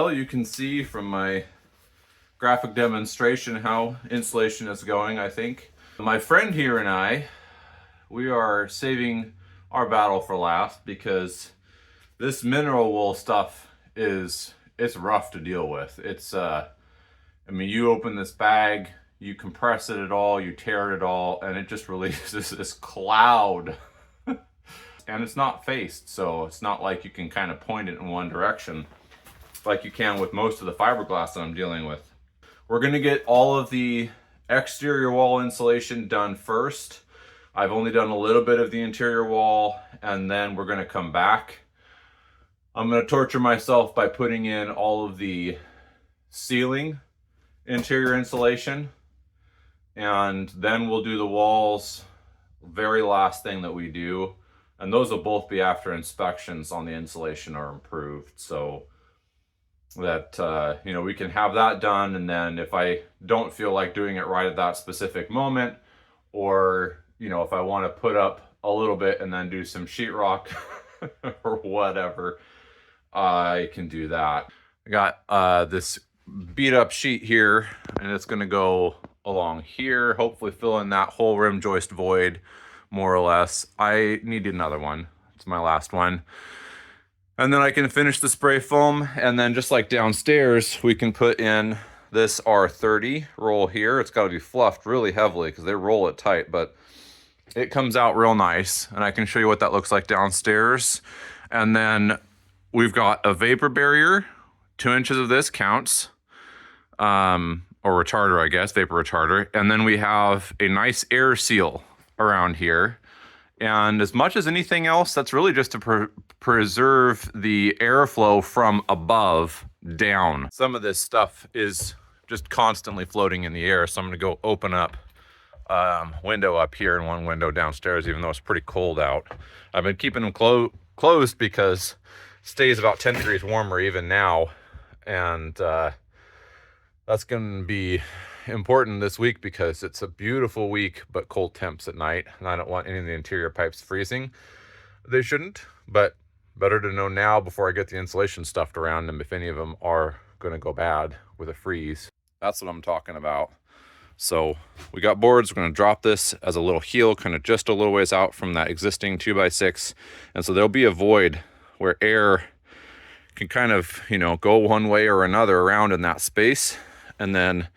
well, you can see from my graphic demonstration how insulation is going, I think. My friend here and I, we are saving our battle for last because this mineral wool stuff it's rough to deal with. It's I mean, you open this bag, you compress it at all, you tear it all, and it just releases this cloud. And it's not faced, so it's not like you can kind of point it in one direction like you can with most of the fiberglass that I'm dealing with. We're gonna get all of the exterior wall insulation done first. I've only done a little bit of the interior wall, and then we're gonna come back. I'm gonna torture myself by putting in all of the ceiling interior insulation, and then we'll do the walls, very last thing that we do. And those will both be after inspections on the insulation are improved, so that you know, we can have that done. And then if I don't feel like doing it right at that specific moment, or you know, if I want to put up a little bit and then do some sheetrock or whatever, I can do that. I got this beat up sheet here, and it's going to go along here, hopefully fill in that whole rim joist void more or less. I need another one. It's my last one. And then I can finish the spray foam, and then just like downstairs, we can put in this R30 roll here. It's got to be fluffed really heavily because they roll it tight, but it comes out real nice, and I can show you what that looks like downstairs. And then we've got a vapor barrier. 2 inches of this counts, or retarder, I guess, vapor retarder. And then we have a nice air seal around here. And as much as anything else, that's really just to preserve the airflow from above down. Some of this stuff is just constantly floating in the air, so I'm gonna go open up window up here and one window downstairs, even though it's pretty cold out. I've been keeping them closed because it stays about 10 degrees warmer even now, and that's gonna be important this week because it's a beautiful week but cold temps at night, and I don't want any of the interior pipes freezing. They shouldn't, but better to know now before I get the insulation stuffed around them if any of them are going to go bad with a freeze. That's what I'm talking about. So we got boards. We're going to drop this as a little heel, kind of just a little ways out from that existing 2x6, and so there'll be a void where air can kind of, you know, go one way or another around in that space, and then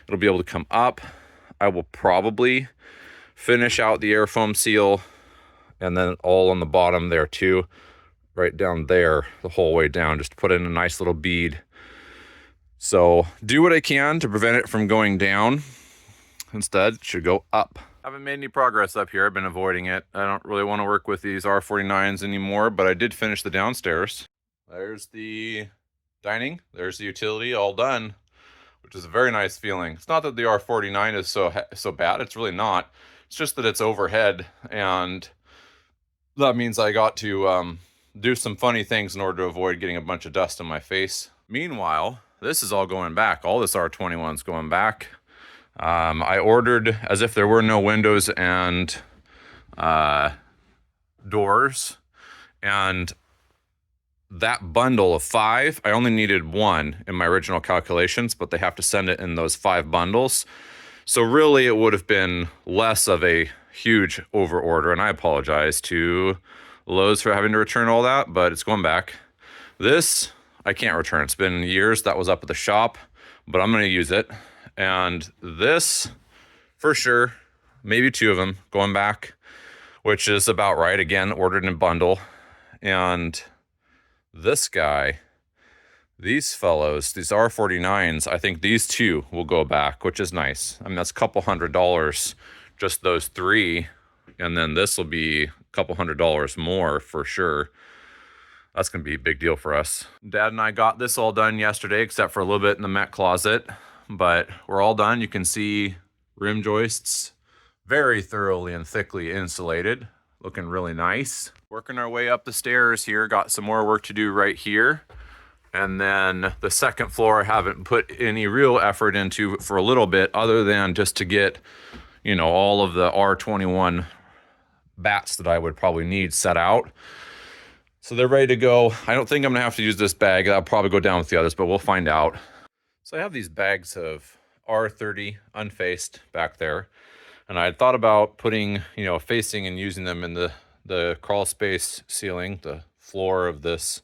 it'll be able to come up. I will probably finish out the air foam seal, and then all on the bottom there too, right down there, the whole way down, just put in a nice little bead. So do what I can to prevent it from going down. Instead, it should go up. I haven't made any progress up here. I've been avoiding it. I don't really want to work with these R49s anymore, but I did finish the downstairs. There's the dining. There's the utility, all done, which is a very nice feeling. It's not that the R49 is so bad. It's really not. It's just that it's overhead, and that means I got to do some funny things in order to avoid getting a bunch of dust in my face. Meanwhile, this is all going back. All this R21's going back. I ordered as if there were no windows and doors, and that bundle of 5, I only needed 1 in my original calculations, but they have to send it in those 5 bundles. So really it would have been less of a huge over order, and I apologize to Lowe's for having to return all that, but it's going back. This, I can't return. It's been years. That was up at the shop, but I'm going to use it. And this, for sure, maybe 2 of them going back, which is about right. Again, ordered in a bundle. And this guy, these fellows, these R49s, I think these 2 will go back, which is nice. I mean, that's a couple $100, just those 3. And then this will be a couple $100 more for sure. That's going to be a big deal for us. Dad and I got this all done yesterday, except for a little bit in the Met closet, but we're all done. You can see rim joists very thoroughly and thickly insulated, looking really nice. Working our way up the stairs here, got some more work to do right here. And then the second floor I haven't put any real effort into for a little bit, other than just to get, you know, all of the R21 batts that I would probably need set out. So they're ready to go. I don't think I'm gonna have to use this bag. I'll probably go down with the others, but we'll find out. So I have these bags of R30 unfaced back there. And I had thought about putting, you know, facing and using them in the crawl space ceiling, the floor of this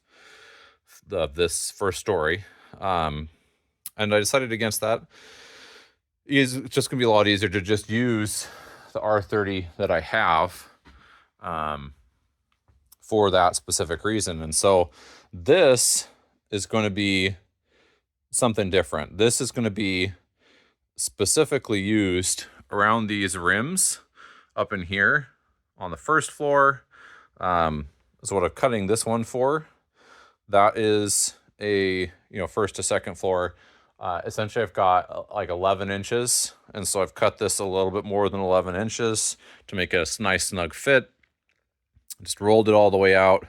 first story. And I decided against that. It's just gonna be a lot easier to just use the R30 that I have for that specific reason. And so this is going to be something different. This is going to be specifically used around these rims up in here on the first floor. Is what I'm cutting this one for. That is a, you know, first to second floor. Essentially I've got like 11 inches. And so I've cut this a little bit more than 11 inches to make a nice snug fit. Just rolled it all the way out.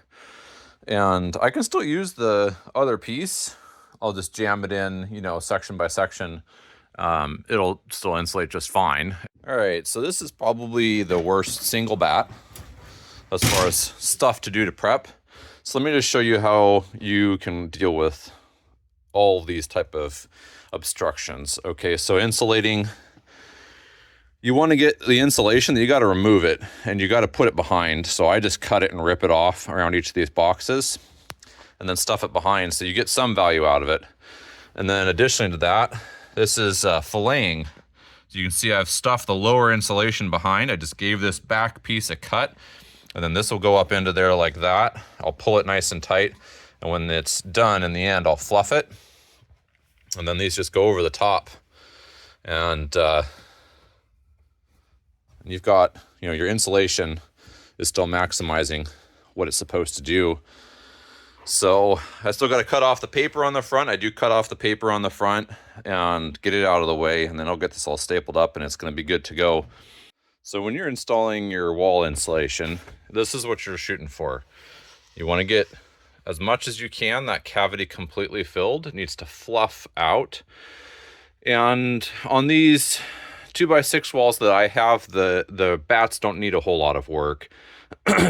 And I can still use the other piece. I'll just jam it in, you know, section by section. It'll still insulate just fine. All right, so this is probably the worst single batt as far as stuff to do to prep. So let me just show you how you can deal with all these type of obstructions. Okay, so insulating, you want to get the insulation, you got to remove it and you got to put it behind. So I just cut it and rip it off around each of these boxes and then stuff it behind so you get some value out of it. And then additionally to that, this is filleting. So you can see I've stuffed the lower insulation behind. I just gave this back piece a cut and then this will go up into there like that. I'll pull it nice and tight. And when it's done in the end, I'll fluff it. And then these just go over the top. And you've got, you know, your insulation is still maximizing what it's supposed to do. So I still got to cut off the paper on the front. I do cut off the paper on the front and get it out of the way, and then I'll get this all stapled up and it's going to be good to go. So when you're installing your wall insulation, this is what you're shooting for. You want to get as much as you can, that cavity completely filled. It needs to fluff out. And on these 2x6 walls that I have, the batts don't need a whole lot of work.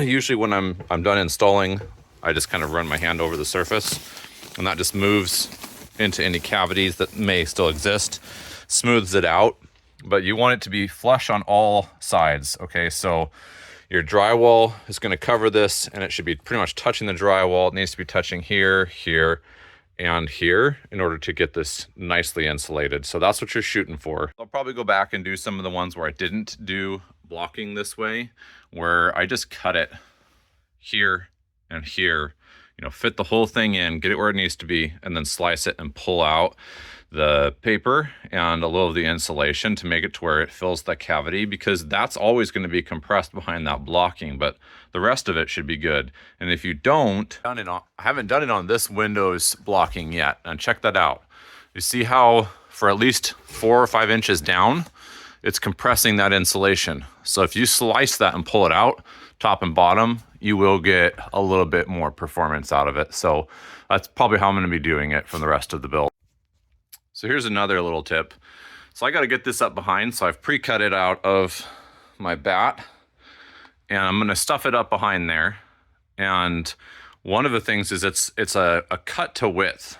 Usually when I'm done installing, I just kind of run my hand over the surface and that just moves into any cavities that may still exist, smooths it out. But you want it to be flush on all sides. Okay, so your drywall is going to cover this and it should be pretty much touching the drywall. It needs to be touching here, here, and here in order to get this nicely insulated. So that's what you're shooting for. I'll probably go back and do some of the ones where I didn't do blocking this way, where I just cut it here and here, you know, fit the whole thing in, get it where it needs to be, and then slice it and pull out the paper and a little of the insulation to make it to where it fills that cavity, because that's always going to be compressed behind that blocking, but the rest of it should be good. And if you don't, I haven't done it on this Windows blocking yet, and check that out. You see how for at least 4 or 5 inches down, it's compressing that insulation. So if you slice that and pull it out, top and bottom, you will get a little bit more performance out of it. So that's probably how I'm going to be doing it from the rest of the build. So here's another little tip. So I got to get this up behind. So I've pre-cut it out of my batt and I'm going to stuff it up behind there. And one of the things is it's a cut to width.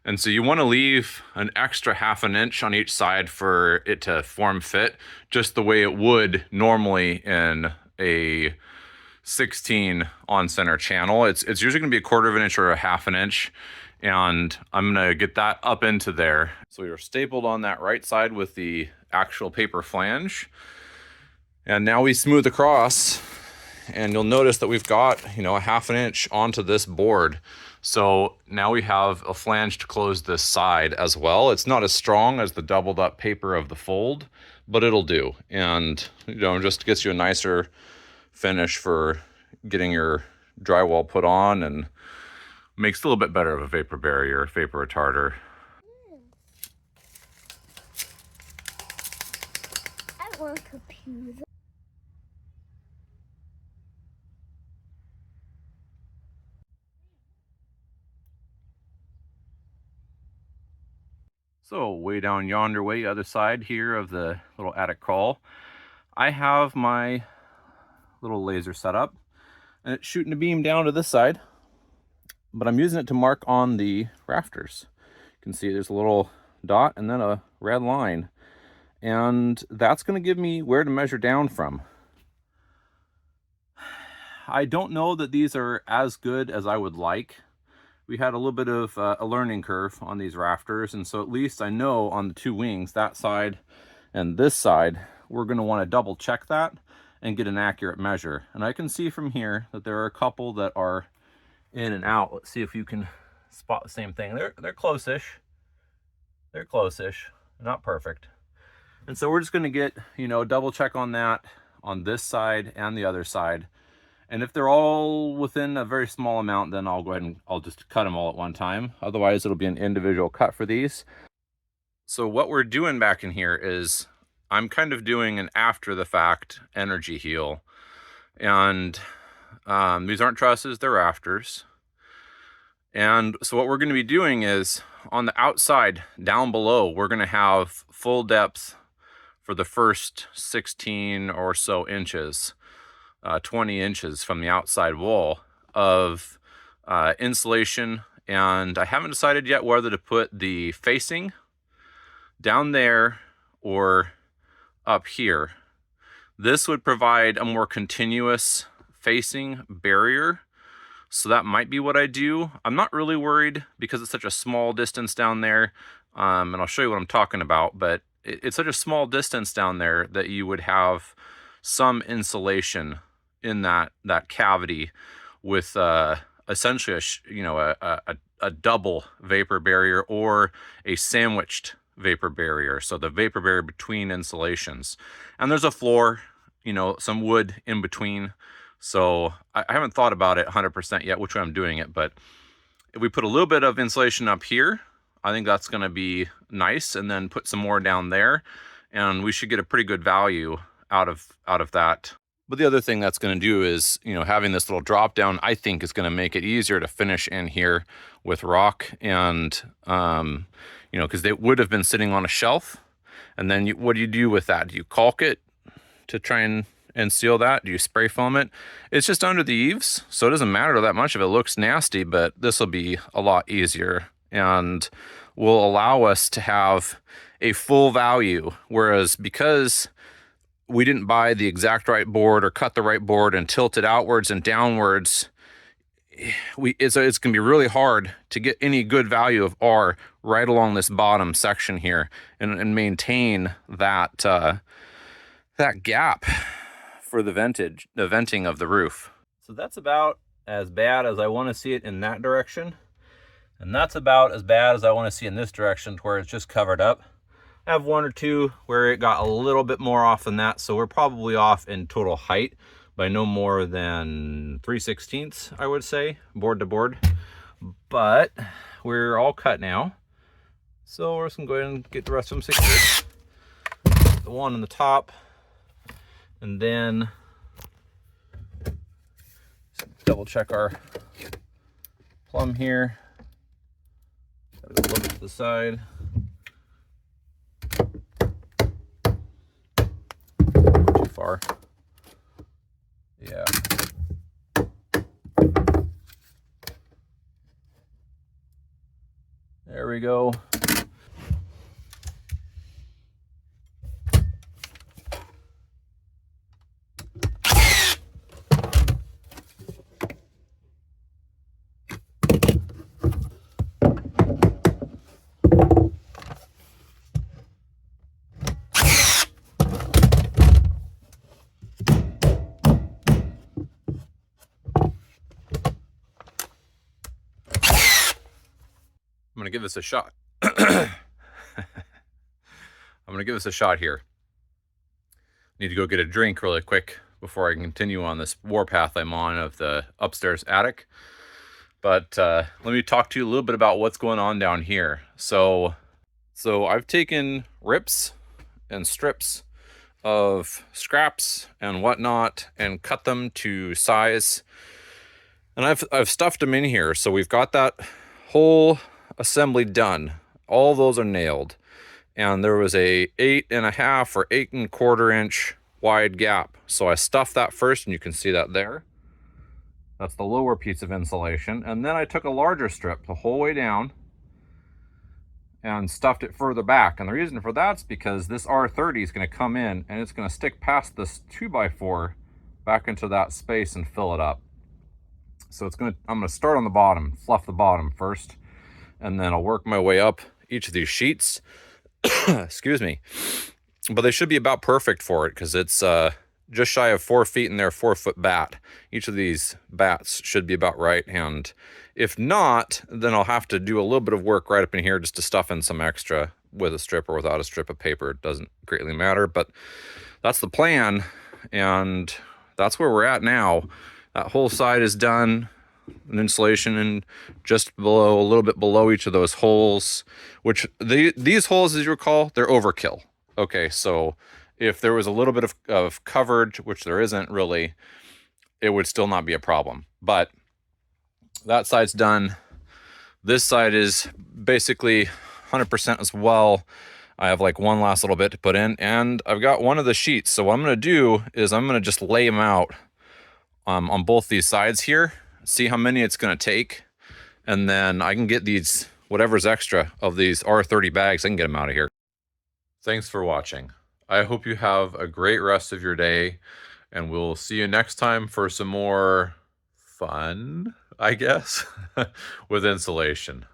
And so you want to leave an extra 1/2 inch on each side for it to form fit, just the way it would normally in a 16 on center channel. It's usually going to be 1/4 inch or a 1/2 inch. And I'm going to get that up into there. So we are stapled on that right side with the actual paper flange. And now we smooth across and you'll notice that we've got, you know, a 1/2 inch onto this board. So now we have a flange to close this side as well. It's not as strong as the doubled up paper of the fold, but it'll do. And, you know, just gets you a nicer finish for getting your drywall put on and makes it a little bit better of a vapor barrier, vapor retarder. I want a computer. So way down yonder way, other side here of the little attic crawl, I have my little laser set up and it's shooting a beam down to this side but I'm using it to mark on the rafters. You can see there's a little dot and then a red line. And that's going to give me where to measure down from. I don't know that these are as good as I would like. We had a little bit of a learning curve on these rafters, and so at least I know on the two wings, that side and this side, we're going to want to double check that and get an accurate measure. And I can see from here that there are a couple that are in and out. Let's see if you can spot the same thing. They're close-ish. They're close-ish, not perfect. And so we're just going to get, you know, double check on that on this side and the other side. And if they're all within a very small amount, then I'll go ahead and I'll just cut them all at one time. Otherwise, it'll be an individual cut for these. So what we're doing back in here is I'm kind of doing an after the fact energy heal. And these aren't trusses, they're rafters. And so what we're going to be doing is on the outside down below, we're going to have full depth for the first 16 or so inches. 20 inches from the outside wall of insulation, and I haven't decided yet whether to put the facing down there or up here. This would provide a more continuous facing barrier, so that might be what I do. I'm not really worried because it's such a small distance down there, and I'll show you what I'm talking about, but it's such a small distance down there that you would have some insulation in that cavity with essentially a double vapor barrier or a sandwiched vapor barrier, so the vapor barrier between insulations. And there's a floor, you know, some wood in between. So I haven't thought about it 100% yet which way I'm doing it, but if we put a little bit of insulation up here, I think that's going to be nice, and then put some more down there, and we should get a pretty good value out of that. But the other thing that's going to do is, you know, having this little drop down, I think is going to make it easier to finish in here with rock. And, you know, because they would have been sitting on a shelf. And then what do you do with that? Do you caulk it to try and seal that? Do you spray foam it? It's just under the eaves, so it doesn't matter that much if it looks nasty, but this will be a lot easier and will allow us to have a full value. Whereas because we didn't buy the exact right board or cut the right board and tilt it outwards and downwards, it's going to be really hard to get any good value of R right along this bottom section here and maintain that that gap for the venting of the roof. So that's about as bad as I want to see it in that direction, and that's about as bad as I want to see in this direction, where it's just covered up. I have one or two where it got a little bit more off than that, so we're probably off in total height by no more than 3/16, I would say, board to board. But we're all cut now, so we're just gonna go ahead and get the rest of them secured. The one on the top, and then double check our plumb here. Gotta go look to the side. Too far. Yeah. There we go. I'm gonna give this a shot. I'm gonna give this a shot here. Need to go get a drink really quick before I can continue on this warpath I'm on of the upstairs attic. But let me talk to you a little bit about what's going on down here. So I've taken rips and strips of scraps and whatnot and cut them to size. And I've stuffed them in here. So we've got that whole assembly done. All those are nailed, and there was a 8.5 or 8.25 inch wide gap, so I stuffed that first, and you can see that there. That's the lower piece of insulation. And then I took a larger strip the whole way down and stuffed it further back. And the reason for that's because this R30 is going to come in and it's going to stick past this 2x4 back into that space and fill it up. So I'm going to start on the bottom, fluff the bottom first, and then I'll work my way up each of these sheets. Excuse me. But they should be about perfect for it because it's just shy of 4 feet and they're 4-foot batt. Each of these batts should be about right. And if not, then I'll have to do a little bit of work right up in here just to stuff in some extra with a strip or without a strip of paper. It doesn't greatly matter, but that's the plan. And that's where we're at now. That whole side is done. An insulation and just below, a little bit below each of those holes, which these holes, as you recall, they're overkill. Okay, so if there was a little bit of coverage, which there isn't really, it would still not be a problem. But that side's done. This side is basically 100% as well. I have like one last little bit to put in, and I've got one of the sheets. So what I'm going to do is I'm going to just lay them out on both these sides here, see how many it's going to take, and then I can get these, whatever's extra of these R30 bags, I can get them out of here. Thanks for watching. I hope you have a great rest of your day, and we'll see you next time for some more fun, I guess, with insulation.